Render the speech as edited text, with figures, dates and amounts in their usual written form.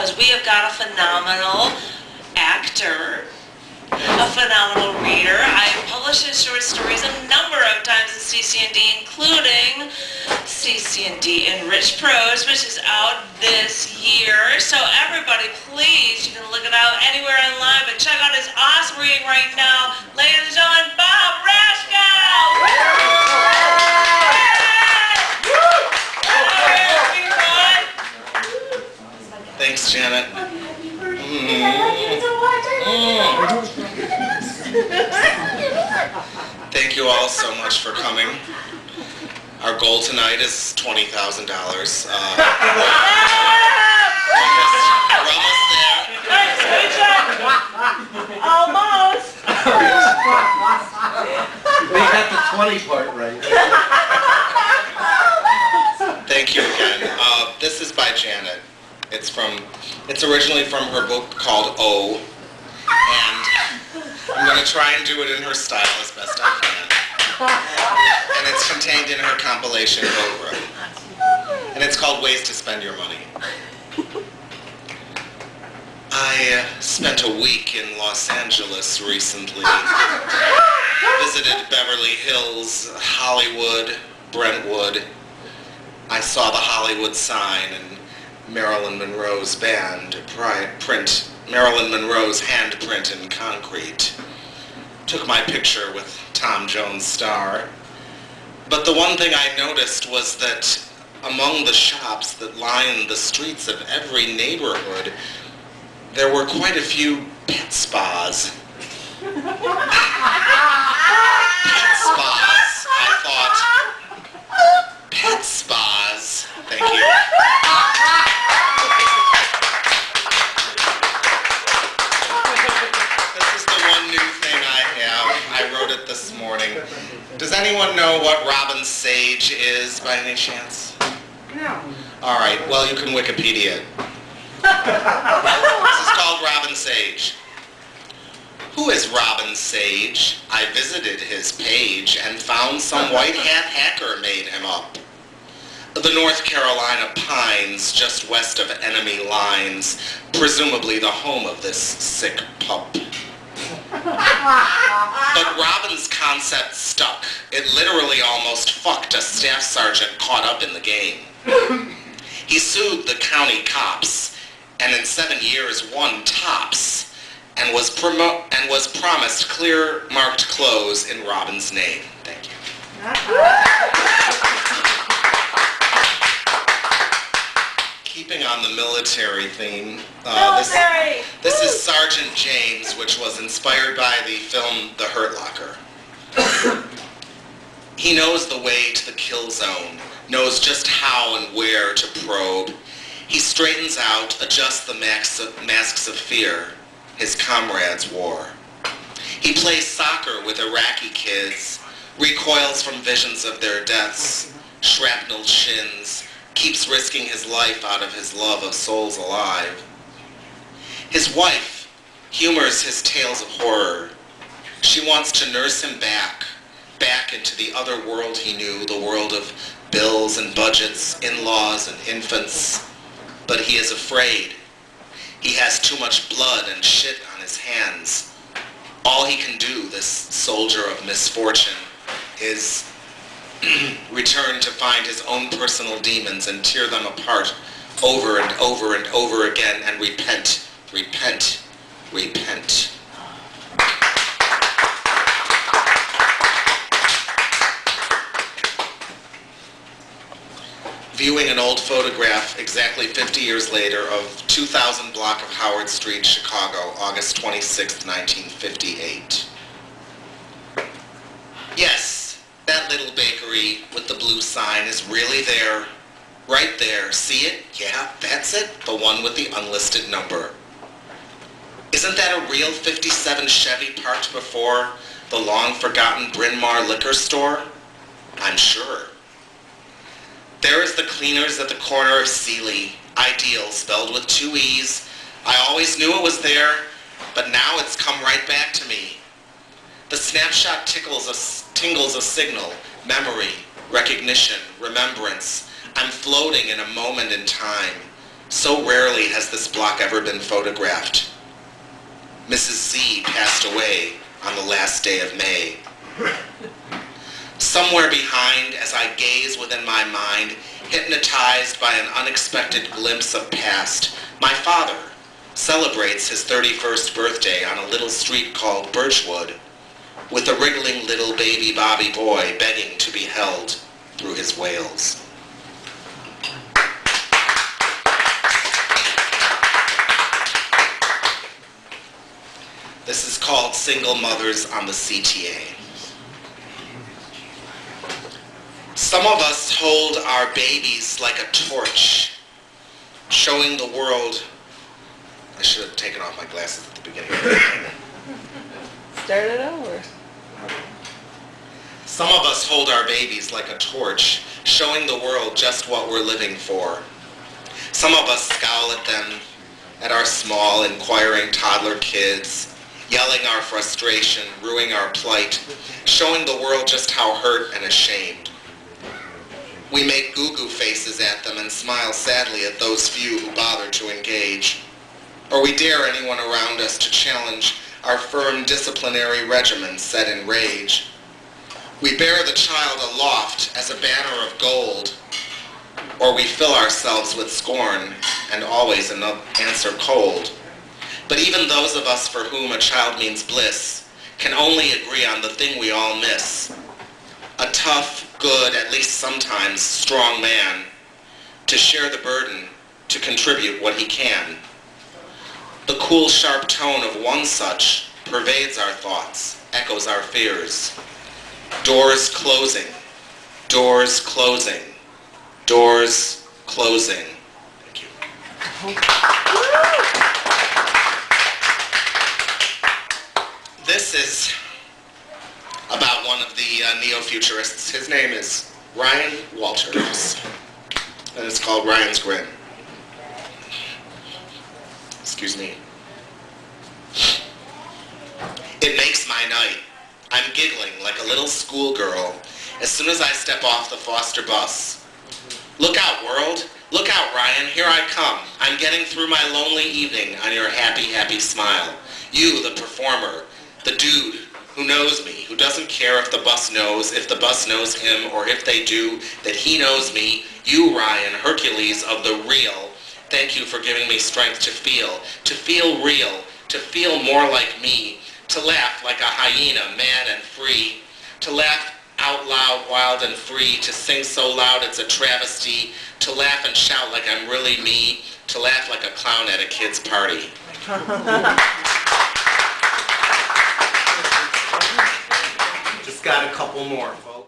We have got a phenomenal actor, a phenomenal reader. I have published his short stories a number of times in CC&D, including CC&D Enriched Prose, which is out this year. So everybody, please, you can look it out anywhere online, but check out his awesome reading right now. Ladies and gentlemen, Bob Rashkow! Thanks, Janet. Thank you all so much for coming. Our goal tonight is $20,000. We're almost there. Almost. They got the 20 part right. Thank you again. This is by Janet. It's originally from her book called O, and I'm going to try and do it in her style as best I can. And it's contained in her compilation Cobra. And it's called Ways to Spend Your Money. I spent a week in Los Angeles recently. Visited Beverly Hills, Hollywood, Brentwood. I saw the Hollywood sign and Marilyn Monroe's Marilyn Monroe's handprint in concrete. Took my picture with Tom Jones' star. But the one thing I noticed was that among the shops that line the streets of every neighborhood, there were quite a few pet spas. Pet spas. I thought, pet spas. Thank you. I wrote it this morning. Does anyone know what robin sage is by any chance? No. All right, well, you can Wikipedia it. This is called Robin Sage. Who is Robin Sage? I visited his page and found some white hat hacker made him up. The North Carolina pines just west of enemy lines, presumably the home of this sick pup. But Robin's concept stuck. It literally almost fucked a staff sergeant caught up in the game. He sued the county cops, and in 7 years won tops, and was promised clear marked clothes in Robin's name. Thank you. Keeping on the military theme, this is Sgt James, which was inspired by the film The Hurt Locker. He knows the way to the kill zone, knows just how and where to probe. He straightens out, adjusts the masks of fear his comrades wore. He plays soccer with Iraqi kids, recoils from visions of their deaths, shrapnel shins, keeps risking his life out of his love of souls alive. His wife humors his tales of horror. She wants to nurse him back into the other world he knew, the world of bills and budgets, in-laws and infants. But he is afraid. He has too much blood and shit on his hands. All he can do, this soldier of misfortune, is return to find his own personal demons and tear them apart over and over and over again and repent, repent, repent. Viewing an old photograph exactly 50 years later of 2000 block of Howard Street, Chicago, August 26, 1958. Yes, that little bakery with the blue sign is really there, right there. See it? Yeah, that's it, the one with the unlisted number. Isn't that a real 57 Chevy parked before the long-forgotten Bryn Mawr liquor store? I'm sure. There is the cleaners at the corner of Seeley, Ideal, spelled with 2 E's. I always knew it was there, but now it's come right back to me. The snapshot tingles a signal, memory, recognition, remembrance. I'm floating in a moment in time. So rarely has this block ever been photographed. Mrs. Z passed away on the last day of May. Somewhere behind, as I gaze within my mind, hypnotized by an unexpected glimpse of past, my father celebrates his 31st birthday on a little street called Birchwood, with a wriggling little baby Bobby boy begging to be held through his wails. This is called Single Mothers on the CTA. Some of us hold our babies like a torch, showing the world. I should have taken off my glasses at the beginning. Start it over. Some of us hold our babies like a torch, showing the world just what we're living for. Some of us scowl at them, at our small, inquiring toddler kids, yelling our frustration, ruining our plight, showing the world just how hurt and ashamed. We make goo-goo faces at them and smile sadly at those few who bother to engage. Or we dare anyone around us to challenge our firm disciplinary regimen set in rage. We bear the child aloft as a banner of gold, or we fill ourselves with scorn and always answer cold. But even those of us for whom a child means bliss can only agree on the thing we all miss. A tough, good, at least sometimes strong man to share the burden, to contribute what he can. The cool, sharp tone of one such pervades our thoughts, echoes our fears. Doors closing, doors closing, doors closing. Thank you. This is about one of the neo-futurists. His name is Ryan Walters, and it's called Ryan's Grin. Excuse me. It makes my night. I'm giggling like a little schoolgirl as soon as I step off the Foster bus. Look out, world. Look out, Ryan. Here I come. I'm getting through my lonely evening on your happy, happy smile. You, the performer, the dude who knows me, who doesn't care if the bus knows him, or if they do, that he knows me. You, Ryan, Hercules of the real. Thank you for giving me strength to feel real, to feel more like me, to laugh like a hyena, mad and free, to laugh out loud, wild and free, to sing so loud it's a travesty, to laugh and shout like I'm really me, to laugh like a clown at a kid's party. Just got a couple more, folks.